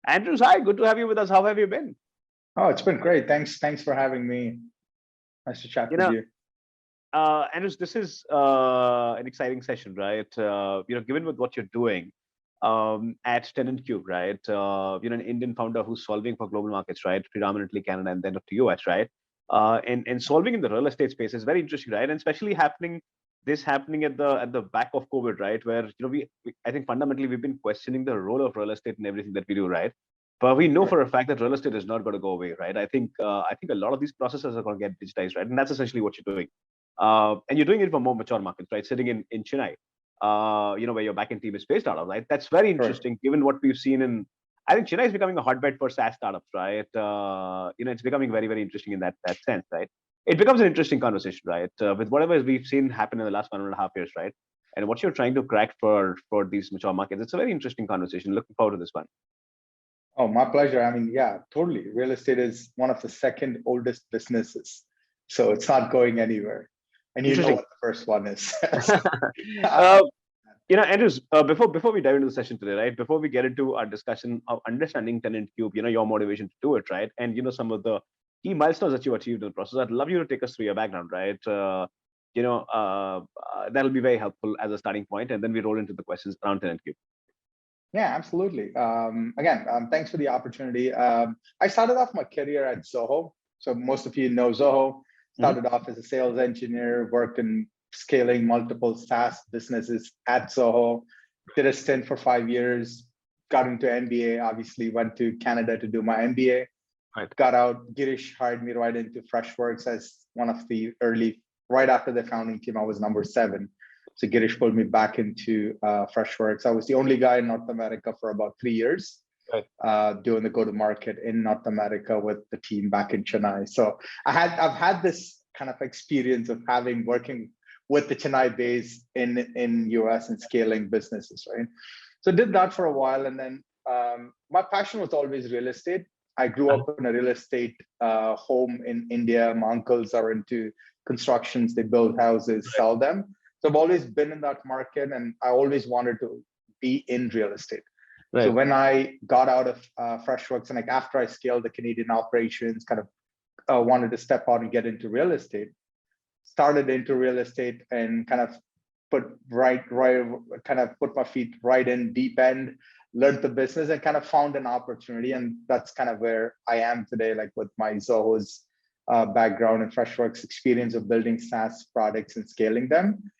Andrews, hi, good to have you with us. How have you been? Oh, it's been great. Thanks for having me. Nice to chat You with know, you. Andrews, this is an exciting session, right? Given with what you're doing at TenantCube, right? An Indian founder who's solving for global markets, right? Predominantly Canada and then up to US, right? And solving in the real estate space is very interesting, right? And especially happening at the back of COVID, right? Where I think fundamentally we've been questioning the role of real estate in everything that we do, right? But we know Right. for a fact that real estate is not going to go away, right? I think a lot of these processes are going to get digitized, right? And that's essentially what you're doing. And you're doing it for more mature markets, right? Sitting in Chennai, where your backend team is based out of, right? That's very Correct. interesting, given what we've seen in. I think Chennai is becoming a hotbed for SaaS startups, right? It's becoming very, very interesting in that sense, right? It becomes an interesting conversation, right? With whatever we've seen happen in the last 1.5 years, right? And what you're trying to crack for these mature markets, it's a very interesting conversation. Looking forward to this one. Oh, my pleasure. I mean, yeah, totally. Real estate is one of the second oldest businesses, so it's not going anywhere. And you know Interesting. what the first one is. uh, Andrews, before we dive into the session today, right? Before we get into our discussion of understanding TenantCube, your motivation to do it, right? And some of the key milestones that you achieved in the process. I'd love you to take us through your background, right? That'll be very helpful as a starting point, and then we roll into the questions around TenantCube. Yeah, absolutely. Again, thanks for the opportunity. I started off my career at Zoho. So most of you know Zoho. Started off as a sales engineer, worked in scaling multiple SaaS businesses at Zoho. Did a stint for 5 years, got into MBA, obviously went to Canada to do my MBA. Right. Got out, Girish hired me right into Freshworks as one of the early, right after the founding team, I was number 7. So Girish pulled me back into Freshworks. I was the only guy in North America for about 3 years, right. Doing the go-to-market in North America with the team back in Chennai. So I've had this kind of experience of working with the Chennai base in US and scaling businesses, right? So did that for a while, and then my passion was always real estate. I grew up in a real estate home in India. My uncles are into constructions; they build houses, sell them. So I've always been in that market, and I always wanted to be in real estate. Right. So when I got out of Freshworks, and like after I scaled the Canadian operations, kind of wanted to step out and get into real estate, started into real estate and kind of put my feet right in deep end, learned the business and kind of found an opportunity. And that's kind of where I am today, like with my Zoho's background and Freshworks experience of building SaaS products and scaling them.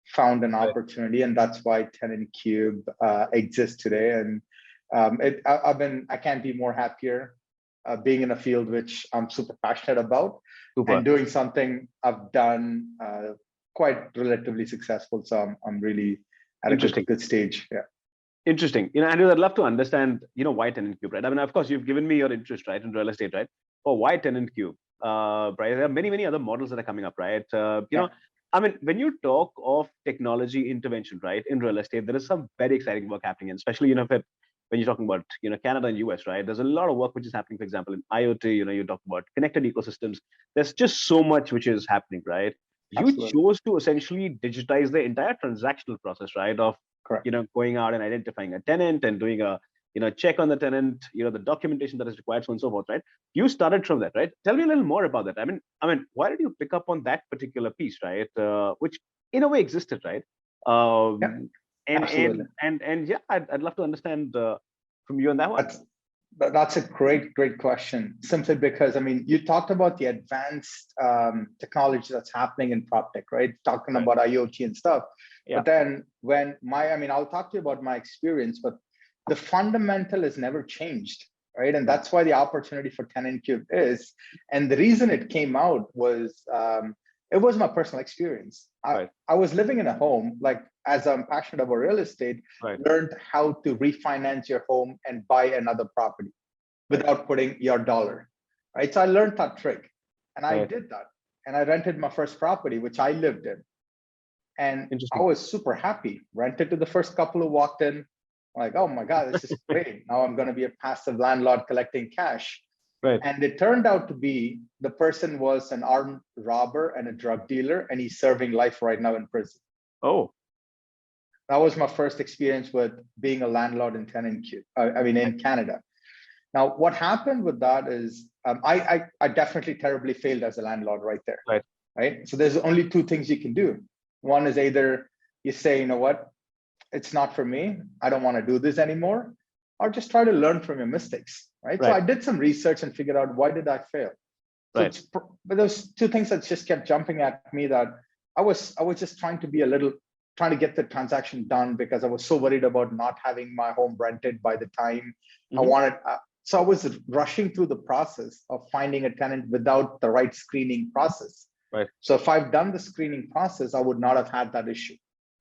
Found an opportunity, and that's why TenantCube exists today. And I can't be more happier being in a field which I'm super passionate about. Super. And doing something I've done quite relatively successful. So I'm really at a good stage. Yeah. Interesting. Andrew, I'd love to understand, why TenantCube, right? I mean, of course, you've given me your interest, right, in real estate, right? But why TenantCube? Right? There are many, many other models that are coming up, right? I mean, when you talk of technology intervention, right, in real estate, there is some very exciting work happening, and especially, when you're talking about, Canada and US, right, there's a lot of work which is happening, for example, in IoT, you talk about connected ecosystems. There's just so much which is happening, right? You chose to essentially digitize the entire transactional process, right, of, correct, going out and identifying a tenant and doing a, check on the tenant, the documentation that is required, so on and so forth, right? You started from that, right? Tell me a little more about that. I mean, why did you pick up on that particular piece, right? Which in a way existed, right? Absolutely. And yeah, I'd love to understand from you on that one. That's a great question. Simply because, I mean, you talked about the advanced technology that's happening in PropTech, right? Talking about IoT and stuff. Yeah. But then I'll talk to you about my experience, but the fundamental has never changed, right? And that's why the opportunity for TenantCube is. And the reason it came out was, it was my personal experience. I was living in a home, like as I'm passionate about real estate, learned how to refinance your home and buy another property without putting your dollar, right? So I learned that trick and I did that. And I rented my first property, which I lived in. And I was super happy. Rented to the first couple who walked in, like, oh my God, this is great. Now I'm going to be a passive landlord collecting cash. Right. And it turned out to be the person was an armed robber and a drug dealer, and he's serving life right now in prison. Oh. That was my first experience with being a landlord in TenantCube. In Canada. Now, what happened with that is I definitely terribly failed as a landlord right there. Right. So there's only two things you can do. One is either you say, you know what, it's not for me, I don't want to do this anymore, or just try to learn from your mistakes. Right. So I did some research and figured out why did I fail. So but those two things that just kept jumping at me, that I was just trying to get the transaction done because I was so worried about not having my home rented by the time I wanted. So I was rushing through the process of finding a tenant without the right screening process. So if I've done the screening process, I would not have had that issue.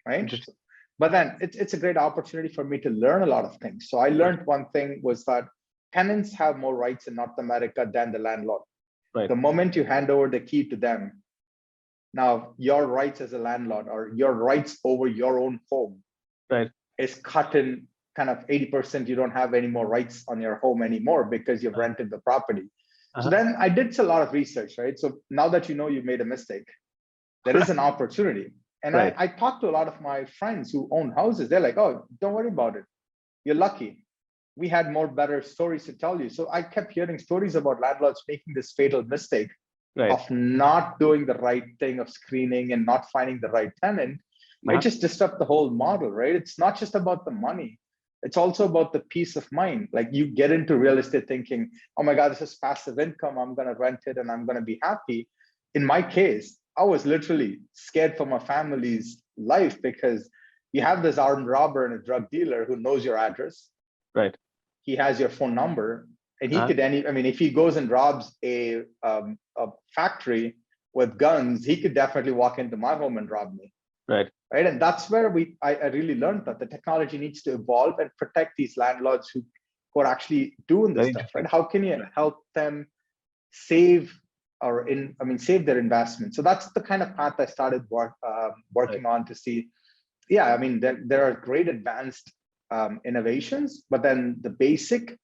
Right. But then it's a great opportunity for me to learn a lot of things. So I learned one thing was that tenants have more rights in North America than the landlord. The moment you hand over the key to them, now your rights as a landlord or your rights over your own home is cut in kind of 80%. You don't have any more rights on your home anymore because you've rented the property. So then I did a lot of research, right? So now that you know you made a mistake, there is an opportunity. And I talked to a lot of my friends who own houses. They're like, oh, don't worry about it. You're lucky. We had more better stories to tell you. So I kept hearing stories about landlords making this fatal mistake of not doing the right thing of screening and not finding the right tenant. It just disrupts the whole model, right? It's not just about the money. It's also about the peace of mind. Like you get into real estate thinking, oh my God, this is passive income. I'm going to rent it and I'm going to be happy. In my case, I was literally scared for my family's life because you have this armed robber and a drug dealer who knows your address. He has your phone number, and he could if he goes and robs a factory with guns, he could definitely walk into my home and rob me. Right. And that's where I really learned that the technology needs to evolve and protect these landlords who are actually doing this stuff. Right. How can you help them save save their investment? So that's the kind of path I started working on to see. Yeah, there are great advanced innovations, but then the basic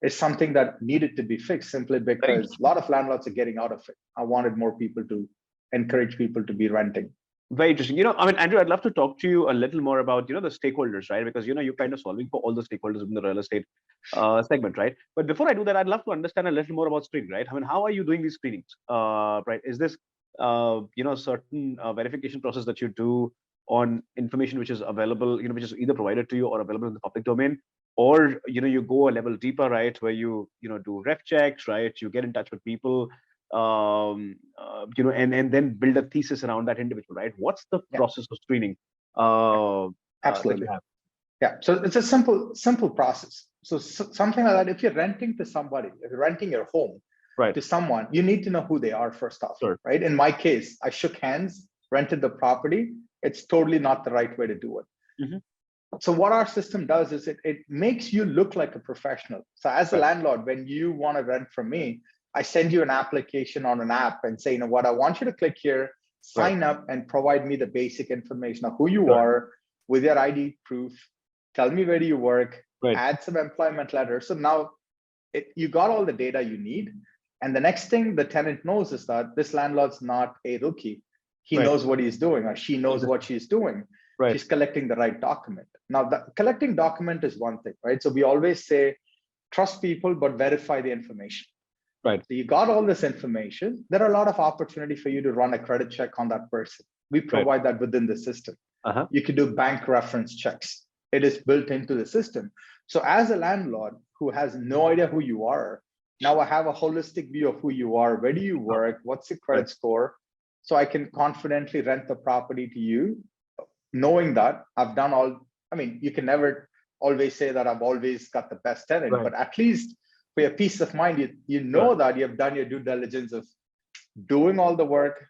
is something that needed to be fixed simply because a lot of landlords are getting out of it. I wanted more people to encourage people to be renting. Very interesting. Andrew, I'd love to talk to you a little more about, the stakeholders, right? Because, you're kind of solving for all the stakeholders in the real estate segment, right? But before I do that, I'd love to understand a little more about screening, right? How are you doing these screenings, right? Is this, certain verification process that you do on information which is available, which is either provided to you or available in the public domain, or you go a level deeper, right, where you do ref checks, right? You get in touch with people, and then build a thesis around that individual, right? What's the process of screening? Absolutely. Yeah. So it's a simple process. So something like that. If you're renting to somebody, if you're renting your home to someone, you need to know who they are first off, right? In my case, I shook hands, rented the property. It's totally not the right way to do it. So what our system does is it makes you look like a professional. So as a landlord, when you want to rent from me, I send you an application on an app and say, you know what, I want you to click here, sign up and provide me the basic information of who you are with your ID proof. Tell me where you work, add some employment letter. So now you got all the data you need. And the next thing the tenant knows is that this landlord's not a rookie. He knows what he's doing, or she knows what she's doing. She's collecting the right document. Now, collecting document is one thing, right? So we always say, trust people, but verify the information. So you got all this information. There are a lot of opportunity for you to run a credit check on that person. We provide that within the system. You can do bank reference checks. It is built into the system. So as a landlord who has no idea who you are, now I have a holistic view of who you are. Where do you work? What's your credit score? So I can confidently rent the property to you, knowing that I've done all. You can never always say that I've always got the best tenant, but at least for your peace of mind, you know that you have done your due diligence of doing all the work,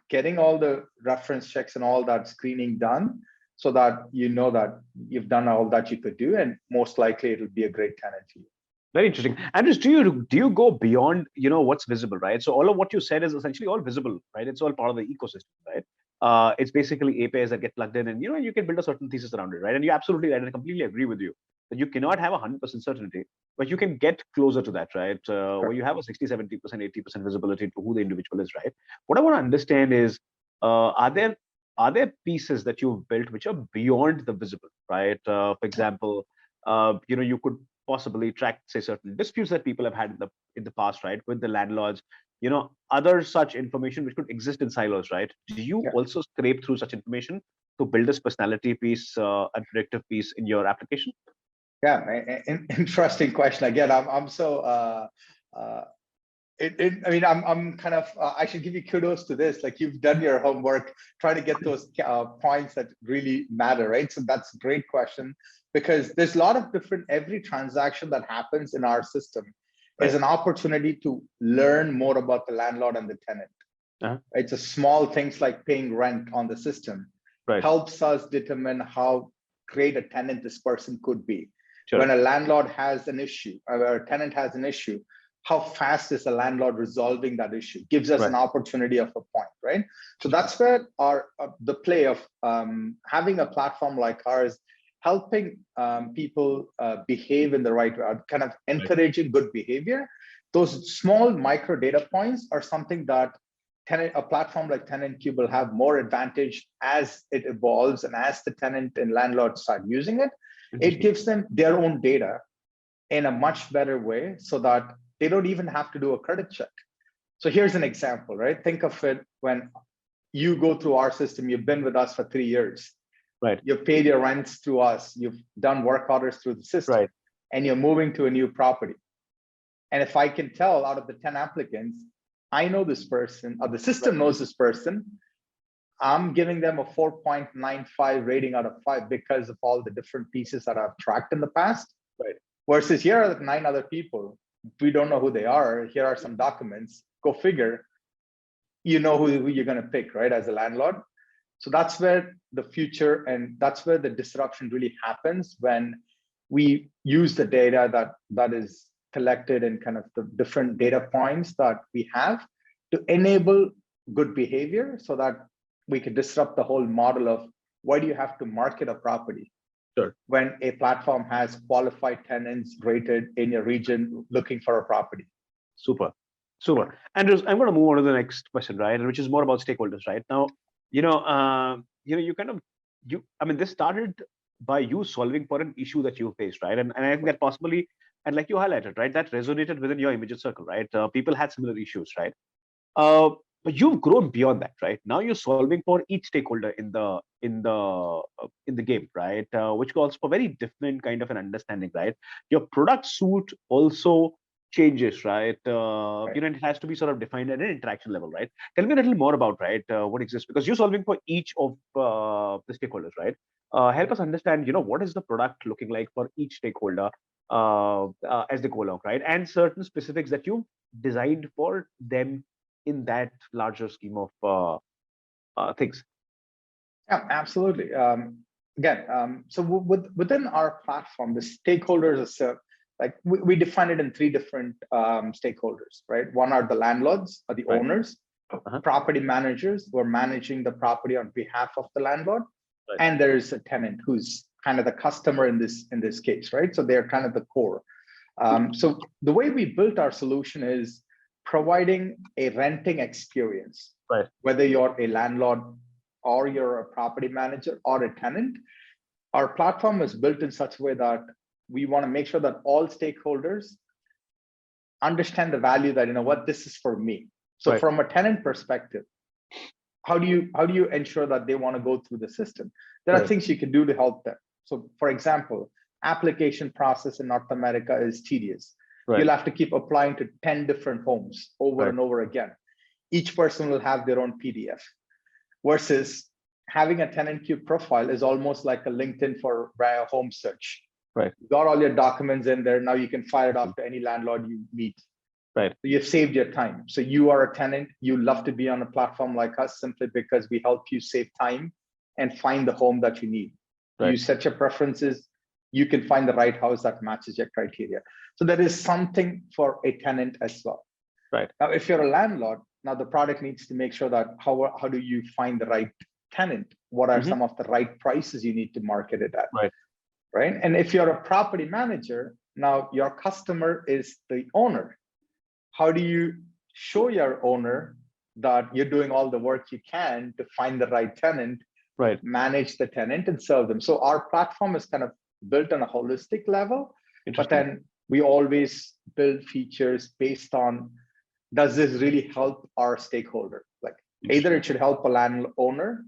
getting all the reference checks and all that screening done, so that you know that you've done all that you could do, and most likely it'll be a great tenant for you. Very interesting. Andrews, do you go beyond what's visible, right? So all of what you said is essentially all visible, right? It's all part of the ecosystem, right? It's basically APIs that get plugged in, and you can build a certain thesis around it, right? And you're absolutely right, and I completely agree with you that you cannot have 100% certainty, but you can get closer to that, right? Where you have a 60, 70%, 80% visibility to who the individual is, right? What I want to understand is, are there pieces that you've built which are beyond the visible, right? For example, you could possibly track, say, certain disputes that people have had in the past, right, with the landlords, other such information which could exist in silos, right? Do you Yeah. also scrape through such information to build this personality piece and predictive piece in your application? Yeah, interesting question. Again, I'm so uh, I mean, I'm kind of, I should give you kudos to this. Like, you've done your homework, trying to get those points that really matter, right? So that's a great question, because there's a lot of different, every transaction that happens in our system is an opportunity to learn more about the landlord and the tenant. It's a small things like paying rent on the system helps us determine how great a tenant this person could be. When a landlord has an issue, or a tenant has an issue, how fast is the landlord resolving that issue? Gives us an opportunity of a point, right? So that's where the play of having a platform like ours, helping people behave in the right way, kind of encouraging good behavior. Those small micro data points are something that a platform like TenantCube will have more advantage as it evolves, and as the tenant and landlord start using it. It gives them their own data in a much better way, so that they don't even have to do a credit check. So here's an example, right? Think of it when you go through our system, you've been with us for 3 years. You've paid your rents through us, you've done work orders through the system, and you're moving to a new property. And if I can tell out of the 10 applicants, I know this person, or the system knows this person, I'm giving them a 4.95 rating out of 5 because of all the different pieces that I've tracked in the past. Versus here are 9 other people. We don't know who they are. Here are some documents. Go figure. You know who you're going to pick, right, as a landlord. So that's where the future, and that's where the disruption really happens, when we use the data that is collected in kind of the different data points that we have to enable good behavior, so that we can disrupt the whole model of why do you have to market a property when a platform has qualified tenants rated in your region looking for a property. Super. Andrews, I'm going to move on to the next question, right, which is more about stakeholders, right? Now, this started by you solving for an issue that you faced, right? And I think that possibly, and like you highlighted, right, that resonated within your immediate circle, right? People had similar issues, right? But you've grown beyond that, right? Now you're solving for each stakeholder in the game, right? Which calls for very different kind of an understanding, right? Your product suite also changes, right? It has to be sort of defined at an interaction level, right? Tell me a little more about, right, what exists, because you're solving for each of the stakeholders, right? Help us understand, what is the product looking like for each stakeholder as they go along, right? And certain specifics that you've designed for them in that larger scheme of things. Yeah, absolutely. So within our platform, the stakeholders are like we define it in 3 different stakeholders, right? One are the landlords, or the owners, property managers who are managing the property on behalf of the landlord, and there is a tenant who's kind of the customer in this case, right? So they're kind of the core. So the way we built our solution is providing a renting experience, whether you're a landlord or you're a property manager or a tenant. Our platform is built in such a way that we want to make sure that all stakeholders understand the value that, what this is for me. So from a tenant perspective, how do you ensure that they want to go through the system? There are things you can do to help them. So for example, application process in North America is tedious. You'll have to keep applying to 10 different homes over and over again. Each person will have their own PDF. Versus having a TenantCube profile is almost like a LinkedIn for a home search. You got all your documents in there. Now you can fire it off to any landlord you meet. So you've saved your time. So you are a tenant. You love to be on a platform like us simply because we help you save time and find the home that you need. You set your preferences. You can find the right house that matches your criteria. So there is something for a tenant as well. Now, if you're a landlord, now the product needs to make sure that how do you find the right tenant? What are some of the right prices you need to market it at? Right. And if you're a property manager, now your customer is the owner. How do you show your owner that you're doing all the work you can to find the right tenant, manage the tenant and serve them? So our platform is kind of built on a holistic level But then we always build features based on, does this really help our stakeholder? Like either it should help a landowner,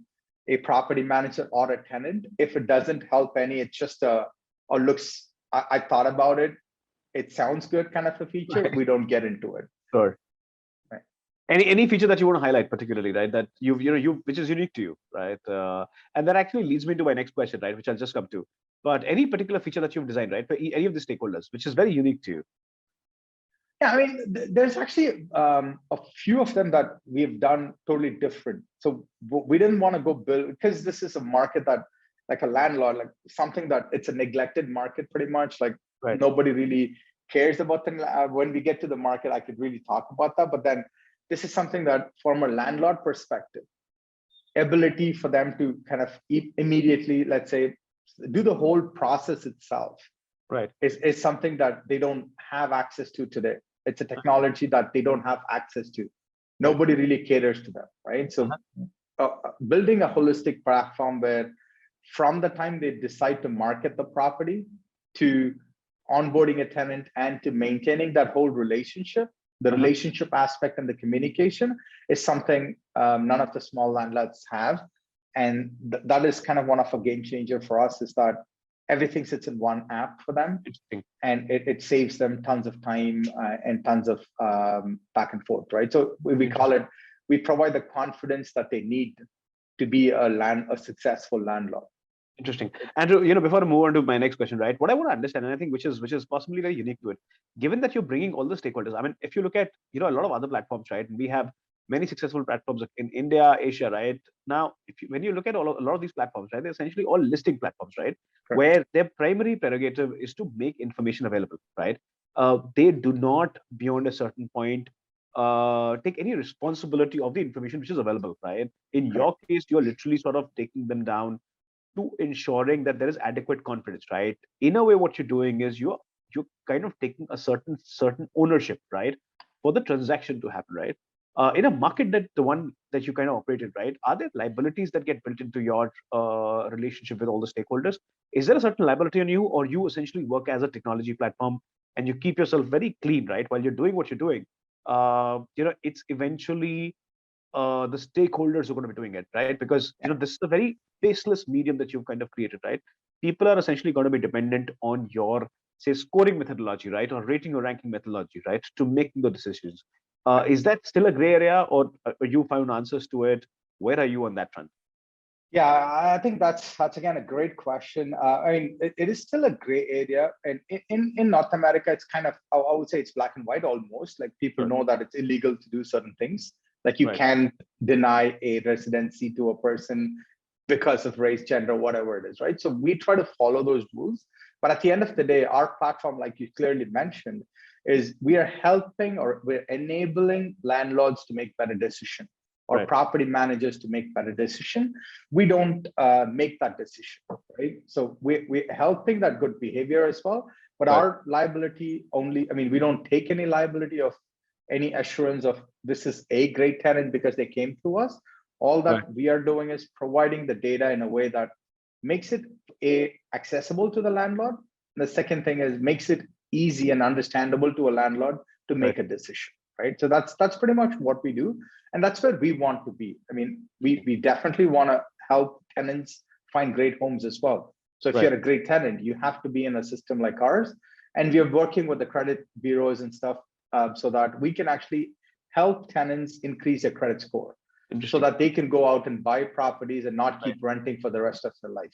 a property manager, or a tenant. If it doesn't help any, it's just or looks, I thought about it, it sounds good kind of a feature, we don't get into it. Sure. Right. Any feature that you want to highlight particularly, right? That which is unique to you, right? And that actually leads me to my next question, right? Which I'll just come to. But any particular feature that you've designed, right, for any of the stakeholders, which is very unique to you? Yeah, I mean, there's actually a few of them that we've done totally different. So we didn't want to go build, because this is a market that, like a landlord, like something that it's a neglected market pretty much. Like nobody really cares about them. When we get to the market, I could really talk about that. But then this is something that from a landlord perspective, ability for them to kind of immediately, let's say, do the whole process itself, right, is something that they don't have access to today. It's a technology that they don't have access to. Nobody really caters to them, right? So building a holistic platform where from the time they decide to market the property to onboarding a tenant and to maintaining that whole relationship, the relationship aspect and the communication is something none of the small landlords have. And that is kind of one of a game changer for us, is that everything sits in one app for them, and it saves them tons of time and tons of back and forth, right? So we call it, we provide the confidence that they need to be a successful landlord. Interesting. Andrew, before I move on to my next question, right, what I want to understand, and I think which is possibly very unique to it, given that you're bringing all the stakeholders, I mean, if you look at a lot of other platforms, right, and we have many successful platforms in India, Asia, right? Now, when you look at a lot of these platforms, right, they're essentially all listing platforms, right? Correct. Where their primary prerogative is to make information available, right? They do not, beyond a certain point, take any responsibility of the information which is available, right? In your case, you're literally sort of taking them down to ensuring that there is adequate confidence, right? In a way, what you're doing is you're kind of taking a certain ownership, right, for the transaction to happen, right? In a market that the one that you kind of operated, right, are there liabilities that get built into your relationship with all the stakeholders? Is there a certain liability on you, or you essentially work as a technology platform and you keep yourself very clean, right, while you're doing what you're doing? It's eventually the stakeholders who are going to be doing it, right? Because this is a very faceless medium that you've kind of created, right? People are essentially going to be dependent on your, say, scoring methodology, right, or rating or ranking methodology, right, to making the decisions. Is that still a gray area, or you found answers to it? Where are you on that front? Yeah, I think that's again a great question. I mean, it is still a gray area, and in North America, it's kind of, I would say it's black and white almost. Like people know that it's illegal to do certain things. Like you can't deny a residency to a person because of race, gender, whatever it is, right? So we try to follow those rules. But at the end of the day, our platform, like you clearly mentioned, is we are helping, or we're enabling landlords to make better decisions, or property managers to make better decision. We don't make that decision, right? So we're helping that good behavior as well, but our liability only, I mean, we don't take any liability of any assurance of this is a great tenant because they came to us. All that we are doing is providing the data in a way that makes it accessible to the landlord. And the second thing is makes it easy and understandable to a landlord to make a decision, right? So that's pretty much what we do. And that's where we want to be. I mean, we definitely want to help tenants find great homes as well. So if you're a great tenant, you have to be in a system like ours. And we are working with the credit bureaus and stuff so that we can actually help tenants increase their credit score so that they can go out and buy properties and not keep renting for the rest of their life,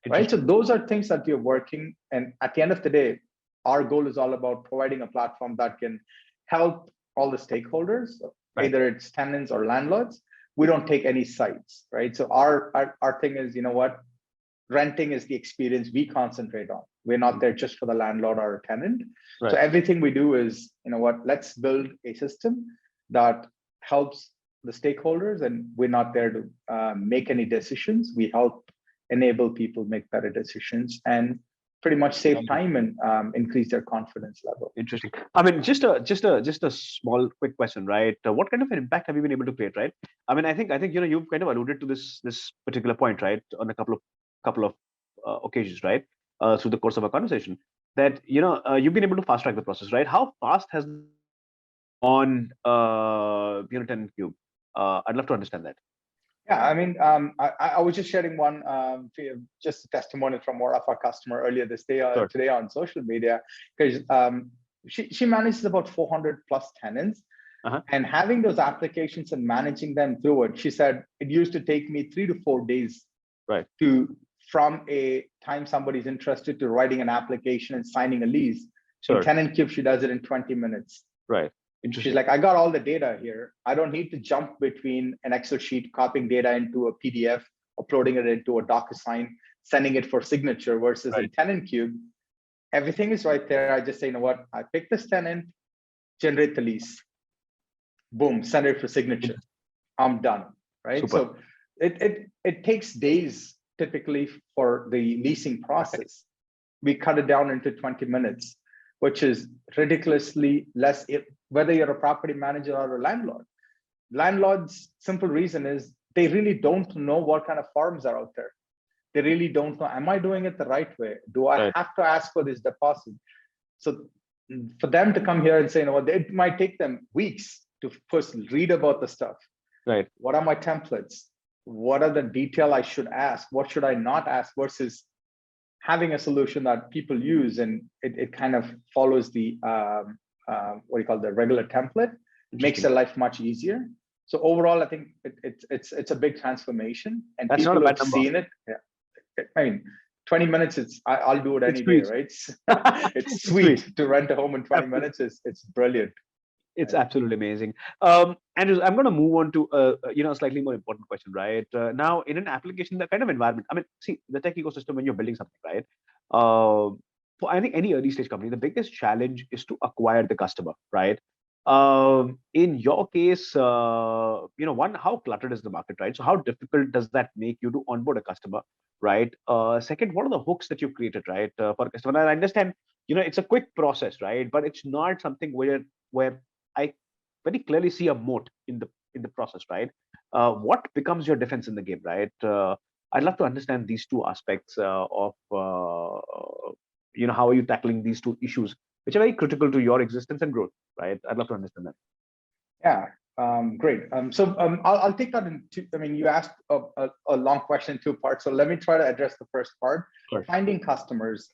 right? So those are things that we're working. And at the end of the day, our goal is all about providing a platform that can help all the stakeholders, either it's tenants or landlords. We don't take any sides, right? So our thing is, renting is the experience we concentrate on. We're not there just for the landlord or a tenant. So everything we do is, let's build a system that helps the stakeholders, and we're not there to make any decisions. We help enable people make better decisions and pretty much save time and increase their confidence level. Interesting. I mean, just a small quick question, right? What kind of an impact have you been able to create, right? I mean, I think you've kind of alluded to this particular point, right, on a couple of occasions, right, through the course of our conversation. that you've been able to fast track the process, right? How fast has on TenantCube? I'd love to understand that. Yeah, I mean, I was just sharing one, just a testimonial from one of our customer earlier this day, Sure. today on social media, because she manages about 400 plus tenants, and having those applications and managing them through it. She said it used to take me 3 to 4 days, right, from a time somebody's interested to writing an application and signing a lease. Sure. In TenantCube, she does it in 20 minutes. Right. She's like, I got all the data here. I don't need to jump between an Excel sheet, copying data into a PDF, uploading it into a DocuSign, sending it for signature, versus in TenantCube, everything is right there. I just say, you know what, I pick this tenant, generate the lease, boom, send it for signature. I'm done, right? Super. So it takes days typically for the leasing process. We cut it down into 20 minutes, which is ridiculously less, whether you're a property manager or a landlord. Landlords' simple reason is they really don't know what kind of forms are out there. They really don't know, am I doing it the right way? Do I have to ask for this deposit? So for them to come here and say, you know what, it might take them weeks to first read about the stuff. Right. What are my templates? What are the detail I should ask? What should I not ask? Versus having a solution that people use, and it kind of follows the what do you call the regular template, makes their life much easier. So overall, I think it's a big transformation, and that's people not a bad have number. seen it. Yeah, I mean, 20 minutes. I'll do it any day, right? It's sweet to rent a home in 20 minutes. It's brilliant. It's absolutely amazing. Andrew, I'm going to move on to a slightly more important question, right? Now, in an application, the kind of environment, I mean, see, the tech ecosystem, when you're building something, right? For I think any early stage company, the biggest challenge is to acquire the customer, right? In your case, one, how cluttered is the market, right? So how difficult does that make you to onboard a customer, right? Second, what are the hooks that you've created, right, for a customer? And I understand, it's a quick process, right? But it's not something where I very clearly see a moat in the process, right? What becomes your defense in the game, right? I'd love to understand these two aspects of how are you tackling these two issues, which are very critical to your existence and growth, right? I'd love to understand that. Yeah, great. So I'll take that in two. I mean, you asked a long question in 2 parts. So let me try to address the first part. Sure. Finding customers.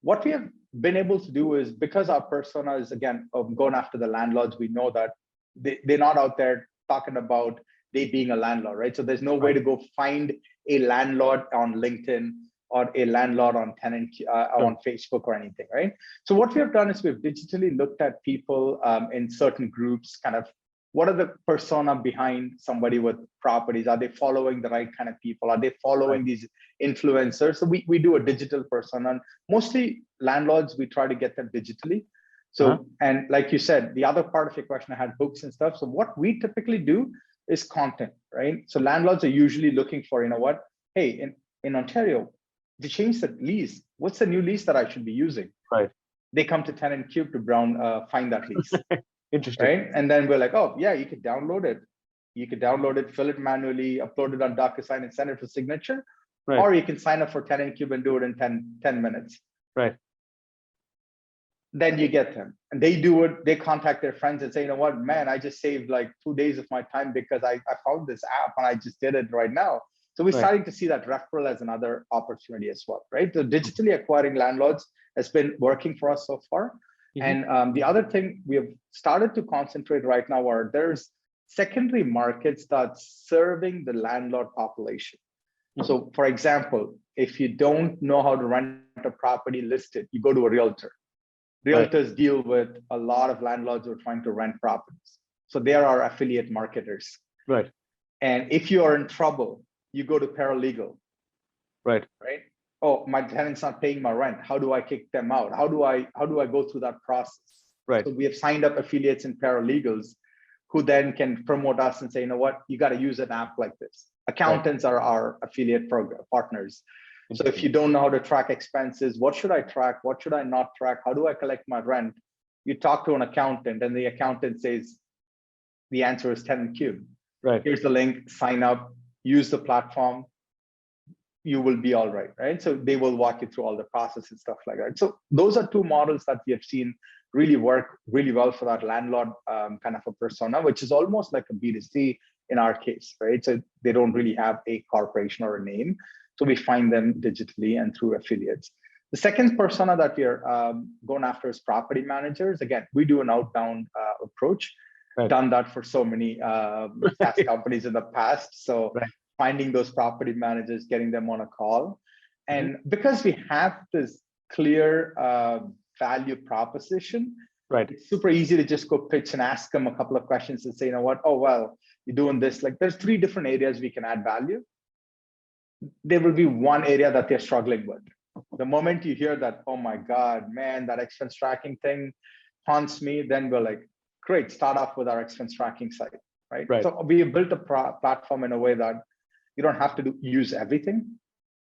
What we have been able to do is, because our persona is, again, going after the landlords, we know that they're not out there talking about they being a landlord, right? So there's no way to go find a landlord on LinkedIn or a landlord on on Facebook or anything, right? So what we have done is we've digitally looked at people in certain groups, kind of what are the persona behind somebody with properties? Are they following the right kind of people? Are they following these influencers? So we do a digital persona, and mostly landlords, we try to get them digitally. So, and like you said, the other part of your question, I had books and stuff. So what we typically do is content, right? So landlords are usually looking for, you know what, hey, in Ontario, they changed the lease. What's the new lease that I should be using? Right. They come to TenantCube to find that lease. Interesting. Right. And then we're like, oh, yeah, you could download it. You could download it, fill it manually, upload it on DocuSign and send it for signature. Right. Or you can sign up for TenantCube and do it in 10 minutes. Right. Then you get them and they do it. They contact their friends and say, you know what, man, I just saved like 2 days of my time because I found this app and I just did it right now. So we're starting to see that referral as another opportunity as well, right? So digitally acquiring landlords has been working for us so far. And the other thing we have started to concentrate right now are there's secondary markets that's serving the landlord population. So for example, if you don't know how to rent a property listed, you go to a realtor. Realtors deal with a lot of landlords who are trying to rent properties. So they are our affiliate marketers. Right. And if you are in trouble, you go to paralegal. Right. Right. Oh, my tenant's not paying my rent. How do I kick them out? How do I go through that process? Right. So we have signed up affiliates and paralegals who then can promote us and say, you know what, you got to use an app like this. Accountants are our affiliate program partners. So if you don't know how to track expenses, what should I track? What should I not track? How do I collect my rent? You talk to an accountant and the accountant says, the answer is TenantCube. Right. Here's the link, sign up, use the platform. you will be all right, right? So they will walk you through all the process and stuff like that. So those are two models that we have seen really work really well for that landlord kind of a persona, which is almost like a B2C in our case, right? So they don't really have a corporation or a name. So we find them digitally and through affiliates. The second persona that we're going after is property managers. Again, we do an outbound approach. Right. Done that for so many SaaS companies in the past. So right. finding those property managers, getting them on a call. And because we have this clear value proposition, right, it's super easy to just go pitch and ask them a couple of questions and say, you know what, oh, well, you're doing this. Like there's 3 different areas we can add value. There will be one area that they're struggling with. The moment you hear that, oh my God, man, that expense tracking thing haunts me, then we're like, great, start off with our expense tracking site, right? So we have built a platform in a way that you don't have to use everything.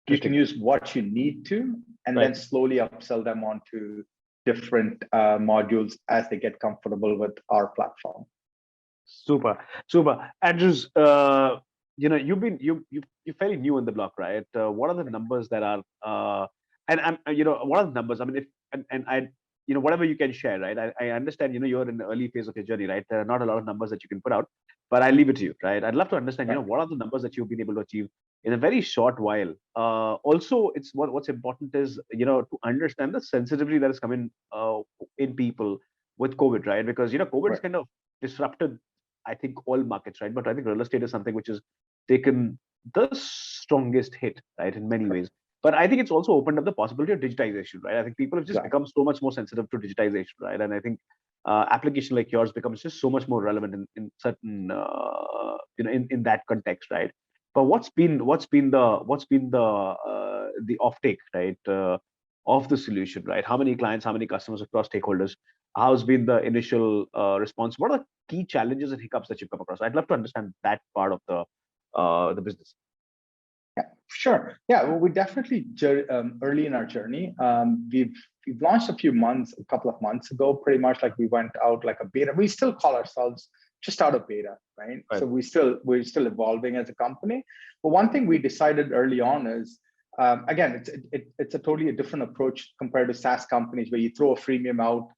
You can use what you need to, and then slowly upsell them onto different modules as they get comfortable with our platform. Super. Andrews, you're fairly new in the block, right? What are the numbers that are and I'm what are the numbers? I mean, if and I whatever you can share, right? I understand you're in the early phase of your journey, right? There are not a lot of numbers that you can put out, but I leave it to you, right? I'd love to understand what are the numbers that you've been able to achieve in a very short while. Also, it's what's important is to understand the sensitivity that is coming in people with COVID, right? Because COVID has kind of disrupted, I think, all markets, right? But I think real estate is something which has taken the strongest hit, right, in many ways. But I think it's also opened up the possibility of digitization, right? I think people have just become so much more sensitive to digitization, right? And I think application like yours becomes just so much more relevant in certain, in that context, right? But what's been the offtake, right, of the solution, right? How many clients, how many customers across stakeholders? How's been the initial response? What are the key challenges and hiccups that you've come across? I'd love to understand that part of the business. Yeah, sure. Yeah, well, we definitely early in our journey. We've launched a couple of months ago, pretty much like we went out like a beta. We still call ourselves just out of beta, right? So we're still evolving as a company. But one thing we decided early on is, again, it's a totally different approach compared to SaaS companies where you throw a freemium out,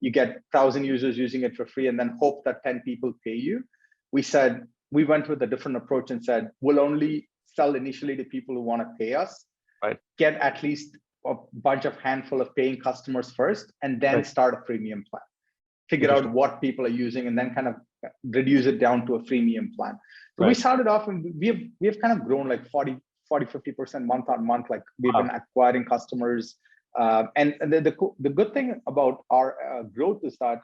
you get 1,000 users using it for free, and then hope that 10 people pay you. We went with a different approach and said, we'll only sell initially to people who want to pay us, get at least a handful of paying customers first, and then start a freemium plan. Figure out what people are using and then kind of reduce it down to a freemium plan. So we started off and we have kind of grown like 40-50% month on month. Like we've been acquiring customers. And the good thing about our growth is that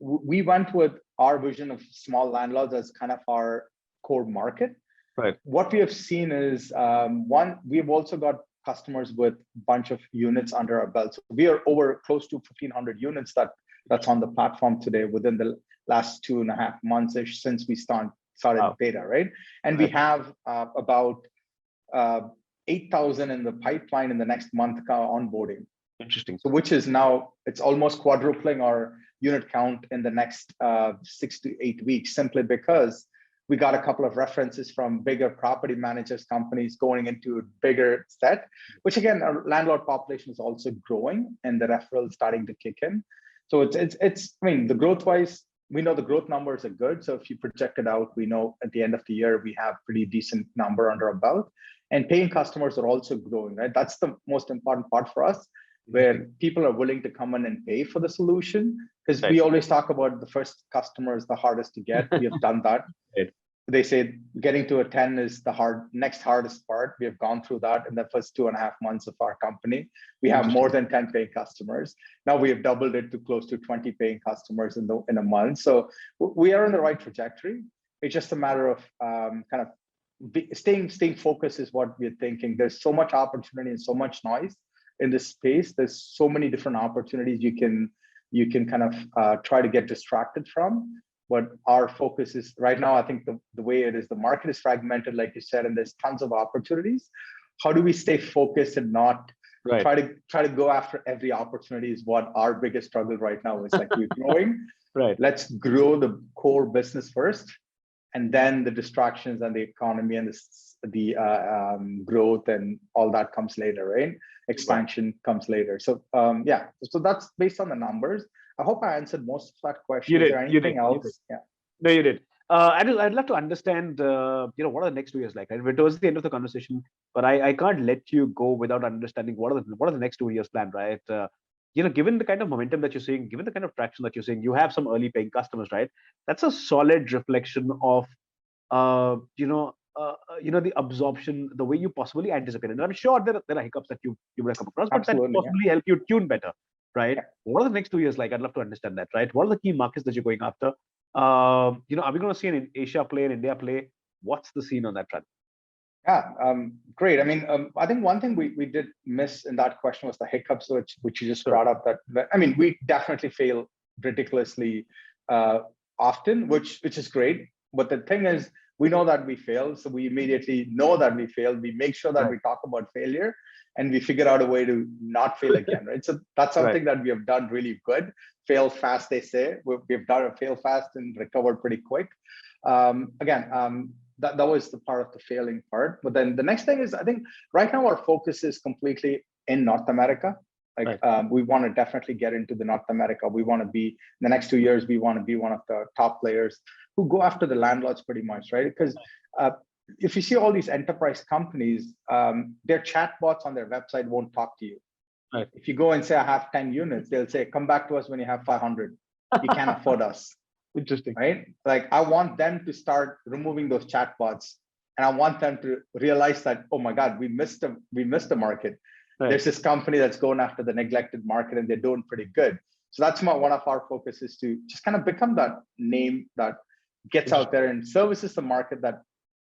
we went with our vision of small landlords as kind of our core market. What we have seen is we've also got customers with a bunch of units under our belt. So we are over close to 1,500 units that's on the platform today within the last 2.5 months since we started beta, right? And we have about 8,000 in the pipeline in the next month onboarding. Interesting. So which is now, it's almost quadrupling our unit count in the next 6 to 8 weeks, simply because we got a couple of references from bigger property managers companies going into a bigger set, which again, our landlord population is also growing and the referrals starting to kick in. So it's I mean, the growth wise, we know the growth numbers are good. So if you project it out, we know at the end of the year, we have pretty decent number under our belt, and paying customers are also growing, right? That's the most important part for us, where people are willing to come in and pay for the solution. Because we always talk about the first customer is the hardest to get. We have done that. They say getting to a 10 is the next hardest part. We have gone through that in the first 2.5 months of our company. We have more than 10 paying customers. Now we have doubled it to close to 20 paying customers in a month. So we are on the right trajectory. It's just a matter of kind of staying focused is what we're thinking. There's so much opportunity and so much noise in this space. There's so many different opportunities you can kind of try to get distracted from. But our focus is right now, I think the way it is, the market is fragmented, like you said, and there's tons of opportunities. How do we stay focused and not try to go after every opportunity is what our biggest struggle right now is. Like we're growing. Let's grow the core business first and then the distractions and the economy and the growth and all that comes later, right? Expansion comes later. So yeah, so that's based on the numbers. I hope I answered most of that question. Is there anything else? Yeah. No, you did. I'd love to understand, what are the next 2 years like? Right? We're towards the end of the conversation, but I can't let you go without understanding what are the next 2 years plan, right? Given the kind of momentum that you're seeing, given the kind of traction that you're seeing, you have some early paying customers, right? That's a solid reflection of, the absorption, the way you possibly anticipated. And I'm sure there are hiccups that you would have come across, but that possibly help you tune better, right? Yeah. What are the next 2 years like? I'd love to understand that, right? What are the key markets that you're going after? Are we going to see an Asia play, an India play? What's the scene on that front? Yeah, great. I mean, I think one thing we did miss in that question was the hiccups, which you just brought up. That I mean, we definitely fail ridiculously often, which is great. But the thing is, we know that we fail, so we immediately know that we failed. We make sure that we talk about failure, and we figure out a way to not fail again, right? So that's something that we have done really good. Fail fast, they say. We've done a fail fast and recovered pretty quick. That was the part of the failing part. But then the next thing is, I think right now our focus is completely in North America. We want to definitely get into the North America. We want to be, in the next 2 years, we want to be one of the top players who go after the landlords pretty much, right? Because if you see all these enterprise companies, their chatbots on their website won't talk to you. Right. If you go and say, I have 10 units, they'll say, come back to us when you have 500. You can't afford us. Interesting. Right? Like, I want them to start removing those chatbots, and I want them to realize that, oh my God, we missed the market. Right. There's this company that's going after the neglected market, and they're doing pretty good. So that's one of our focuses, to just kind of become that name that gets out there and services the market that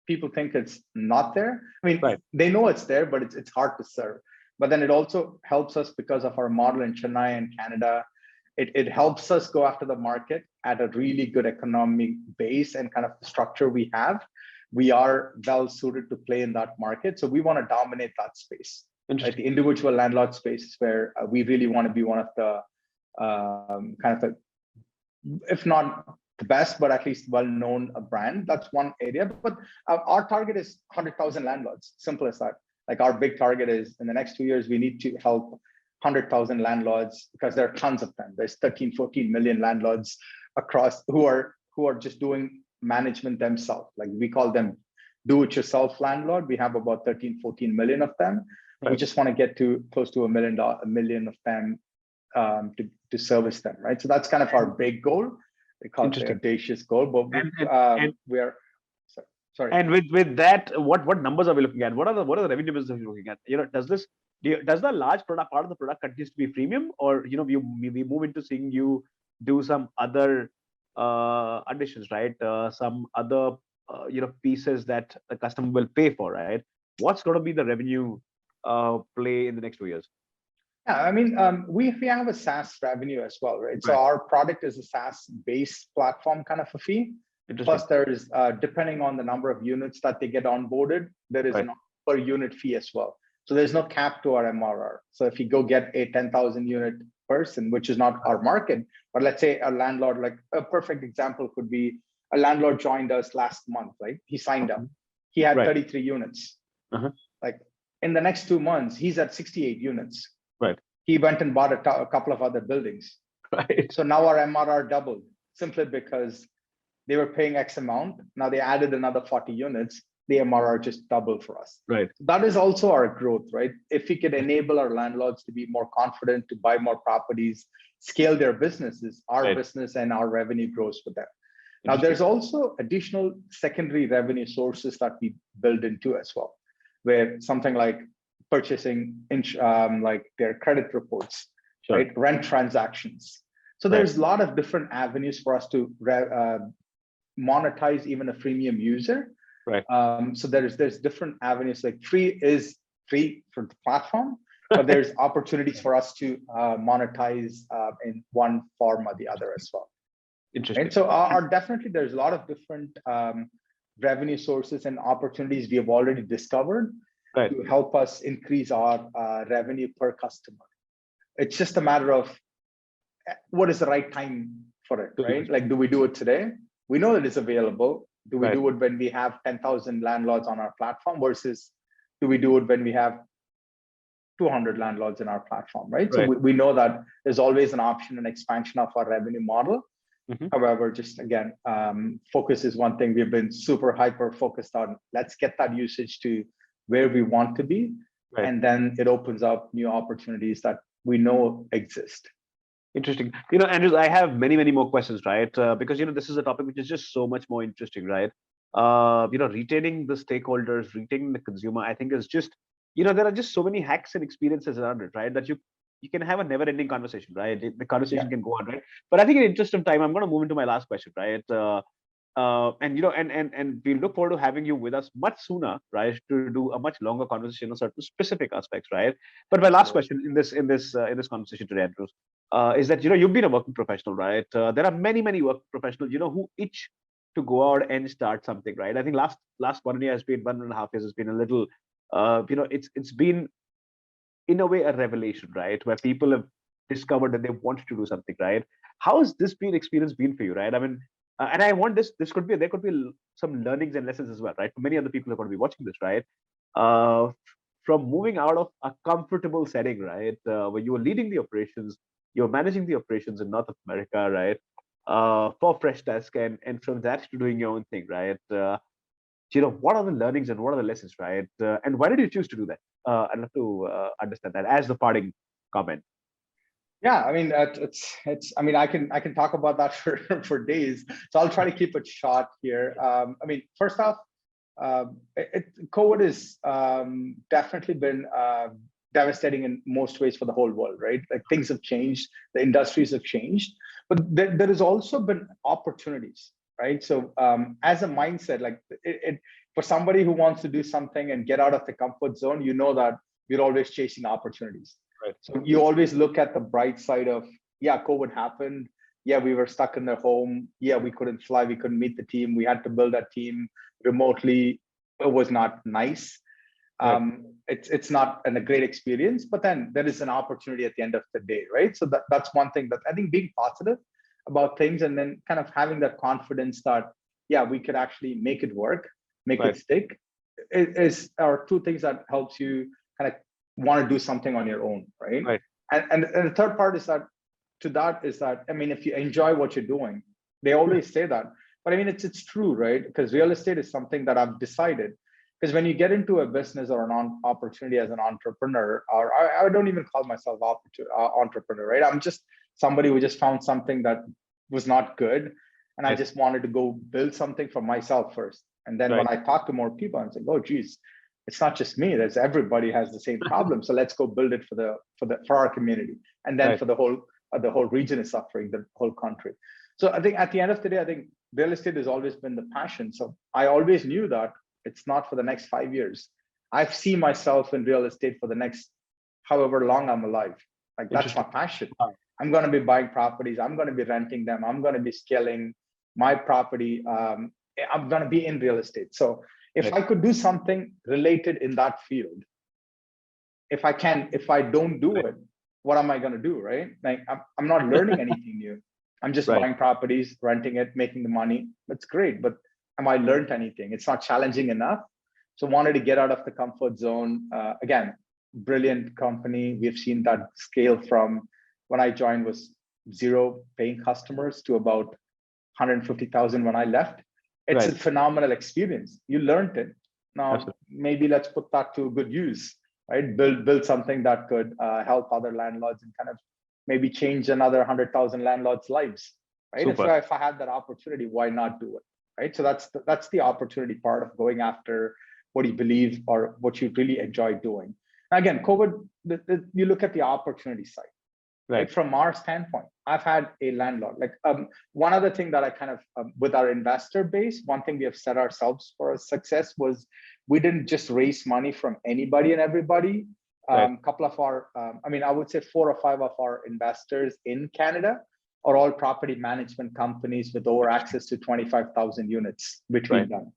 people think it's not there. I mean, they know it's there, but it's hard to serve. But then it also helps us because of our model in Chennai and Canada. It helps us go after the market at a really good economic base and kind of the structure we have. We are well suited to play in that market. So we want to dominate that space. Right? The individual landlord space is where we really want to be one of the if not the best, but at least well-known brand. That's one area. But our target is 100,000 landlords. Simple as that. Like, our big target is, in the next 2 years, we need to help 100,000 landlords, because there are tons of them. There's 13, 14 million landlords across who are just doing management themselves. Like, we call them do-it-yourself landlord. We have about 13, 14 million of them. Right. We just want to get to close to a million of them to service them, right? So that's kind of our big goal. We call it the audacious goal, but we are sorry. And with that, what numbers are we looking at? What are the revenue business are we looking at? Does the large product part of the product continues to be freemium, or we move into seeing you do some other additions, right? Some other pieces that the customer will pay for, right? What's going to be the revenue play in the next 2 years? Yeah, I mean, we have a SaaS revenue as well, right? So our product is a SaaS-based platform kind of a fee. Plus, there is, depending on the number of units that they get onboarded, there is an per unit fee as well. So there's no cap to our MRR. So if you go get a 10,000 unit person, which is not our market, but let's say a landlord, like a perfect example could be a landlord joined us last month, right? He signed up. He had 33 units. Like, in the next 2 months, he's at 68 units. Right. He went and bought a couple of other buildings. Right. So now our MRR doubled, simply because they were paying X amount. Now they added another 40 units. The MRR just doubled for us. Right. That is also our growth, right? If we could enable our landlords to be more confident to buy more properties, scale their businesses, our business and our revenue grows with them. Now, there's also additional secondary revenue sources that we build into as well, where something like purchasing, like their credit reports, right? Rent transactions. So there's a lot of different avenues for us to monetize even a freemium user. Right. So there's different avenues. Like, free is free for the platform, but there's opportunities for us to monetize in one form or the other as well. Interesting. And so definitely there's a lot of different revenue sources and opportunities we have already discovered to help us increase our revenue per customer. It's just a matter of what is the right time for it, right? Like, do we do it today? We know that it's available. Do we do it when we have 10,000 landlords on our platform versus do we do it when we have 200 landlords in our platform, right? So we know that there's always an option and expansion of our revenue model. However, just again, focus is one thing we've been super hyper focused on. Let's get that usage to where we want to be. And then it opens up new opportunities that we know exist. Interesting. Andrews, I have many, many more questions, right? Because, this is a topic which is just so much more interesting, right? Retaining the stakeholders, retaining the consumer, I think is just, there are just so many hacks and experiences around it, right? That you can have a never-ending conversation, right? The conversation can go on, right? But I think in the interest of time, I'm going to move into my last question, right? And we look forward to having you with us much sooner, right? To do a much longer conversation on certain specific aspects, right? But my last question in this conversation today, Andrews, is that you've been a working professional, right? There are many working professionals, who itch to go out and start something, right? I think last 1 year has been 1.5 years has been a little, it's been in a way a revelation, right? Where people have discovered that they want to do something, right? How has this experience been for you, right? I mean, and I want there could be some learnings and lessons as well, right? For many other people who are going to be watching this, right? From moving out of a comfortable setting, right? Where you were leading the operations, you're managing the operations in North America, right? For Freshdesk, and from that to doing your own thing, right? What are the learnings and what are the lessons, right? And why did you choose to do that? I'd love to understand that as the parting comment. Yeah, I mean, I mean, I can talk about that for days. So I'll try to keep it short here. I mean, first off, COVID has definitely been devastating in most ways for the whole world, right? Like things have changed, the industries have changed, but there has also been opportunities, right? So as a mindset, like for somebody who wants to do something and get out of the comfort zone, that you're always chasing opportunities. Right. So you always look at the bright side of, yeah, COVID happened. Yeah, we were stuck in the home. Yeah, we couldn't fly. We couldn't meet the team. We had to build that team remotely. It was not nice. Right. It's not a great experience, but then there is an opportunity at the end of the day, right? So that's one thing that I think being positive about things and then kind of having that confidence that, yeah, we could actually make it work, make it stick are two things that helps you kind of want to do something on your own, right? And the third part is that I mean, if you enjoy what you're doing, they always say that, but I mean, it's true, right? Because real estate is something that I've decided, because when you get into a business or an opportunity as an entrepreneur, or I don't even call myself entrepreneur, right? I'm just somebody who just found something that was not good. And I just wanted to go build something for myself first. And then when I talk to more people, I'm like, oh, geez, it's not just me. There's everybody has the same problem. So let's go build it for our community. And then for the whole region is suffering, the whole country. So I think at the end of the day, I think real estate has always been the passion. So I always knew that it's not for the next 5 years. I see myself in real estate for the next however long I'm alive. Like that's my passion. I'm going to be buying properties. I'm going to be renting them. I'm going to be scaling my property. I'm going to be in real estate. So if I could do something related in that field, if I don't do it, what am I going to do, right? Like I'm not learning anything new. I'm just buying properties, renting it, making the money. That's great, but am I learned anything? It's not challenging enough. So wanted to get out of the comfort zone. Again, brilliant company. We've seen that scale from when I joined was 0 paying customers to about 150,000 when I left. It's a phenomenal experience. You learned it. Now, maybe let's put that to good use, right? Build something that could help other landlords and kind of maybe change another 100,000 landlords' lives, right? If I had that opportunity, why not do it, right? So that's the opportunity part of going after what you believe or what you really enjoy doing. Again, COVID, you look at the opportunity side. Right. From our standpoint, I've had a landlord. Like one other thing that I kind of with our investor base, one thing we have set ourselves for a success was we didn't just raise money from anybody and everybody. Couple of our, I mean, I would say 4 or 5 of our investors in Canada are all property management companies with over access to 25,000 units between them.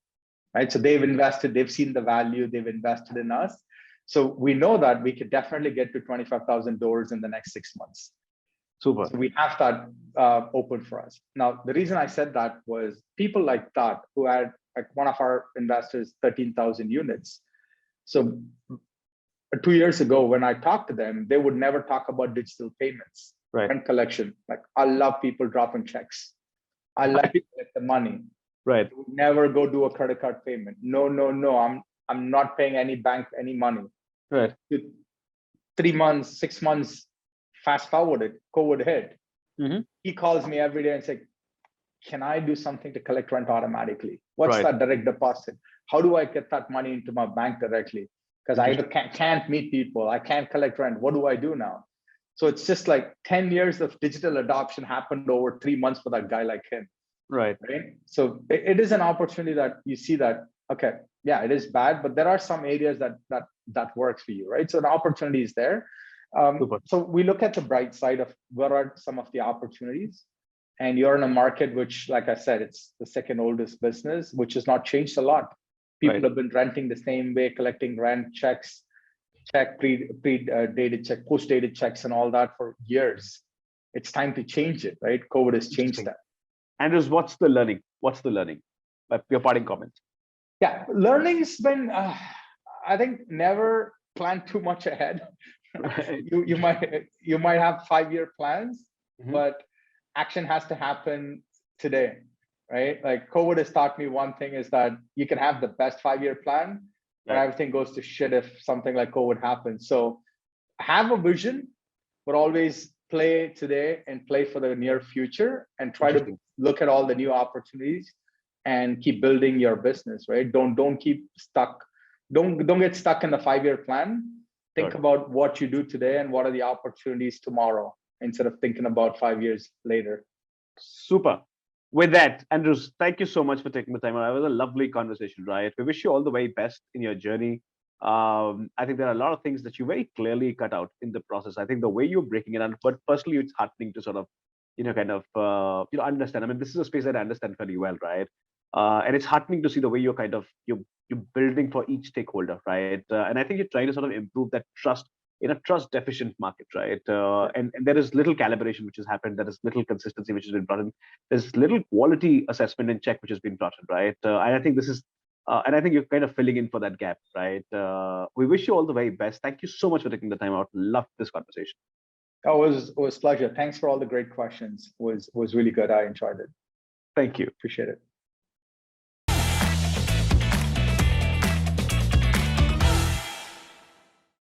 Right. So they've invested, they've seen the value, they've invested in us. So we know that we could definitely get to 25,000 doors in the next 6 months. Super. So we have that open for us. Now, the reason I said that was people like that who had like one of our investors, 13,000 units. So 2 years ago, when I talked to them, they would never talk about digital payments and collection. Like, I love people dropping checks. I like to get the money. Right. They would never go do a credit card payment. No. I'm not paying any bank any money. Right. 3 months, 6 months, fast forwarded, COVID hit. He calls me every day and says, can I do something to collect rent automatically? What's that direct deposit? How do I get that money into my bank directly? Because I either can't meet people, I can't collect rent. What do I do now? So it's just like 10 years of digital adoption happened over 3 months for that guy like him. Right. So it is an opportunity that you see that, okay, yeah, it is bad, but there are some areas that works for you, right? So the opportunity is there. So we look at the bright side of what are some of the opportunities. And you're in a market which, like I said, it's the second oldest business, which has not changed a lot. People have been renting the same way, collecting rent checks, dated check, post-dated checks and all that for years. It's time to change it, right? COVID has changed that. Andrews, what's the learning? Your parting comments. Yeah, learning's been, I think, never plan too much ahead. you might have 5-year plans, but action has to happen today, right? Like, COVID has taught me one thing is that you can have the best 5-year plan, but everything goes to shit if something like COVID happens. So have a vision, but always play today and play for the near future, and try to look at all the new opportunities and keep building your business, right? Don't keep stuck. Don't get stuck in the 5-year plan. Think about what you do today and what are the opportunities tomorrow, instead of thinking about 5 years later. Super. With that, Andrews, thank you so much for taking the time. It was a lovely conversation, right? We wish you all the very best in your journey. I think there are a lot of things that you very clearly cut out in the process. I think the way you're breaking it down, but personally, it's heartening to sort of, understand. I mean, this is a space that I understand fairly well, right? And it's heartening to see the way you're you're building for each stakeholder, right? And I think you're trying to sort of improve that trust in a trust deficient market, right? And there is little calibration which has happened. There is little consistency which has been brought in. There's little quality assessment and check which has been brought in, right? And I think this is, and I think you're kind of filling in for that gap, right? We wish you all the very best. Thank you so much for taking the time out. Loved this conversation. Oh, it was a pleasure. Thanks for all the great questions. It was really good. I enjoyed it. Thank you. Appreciate it.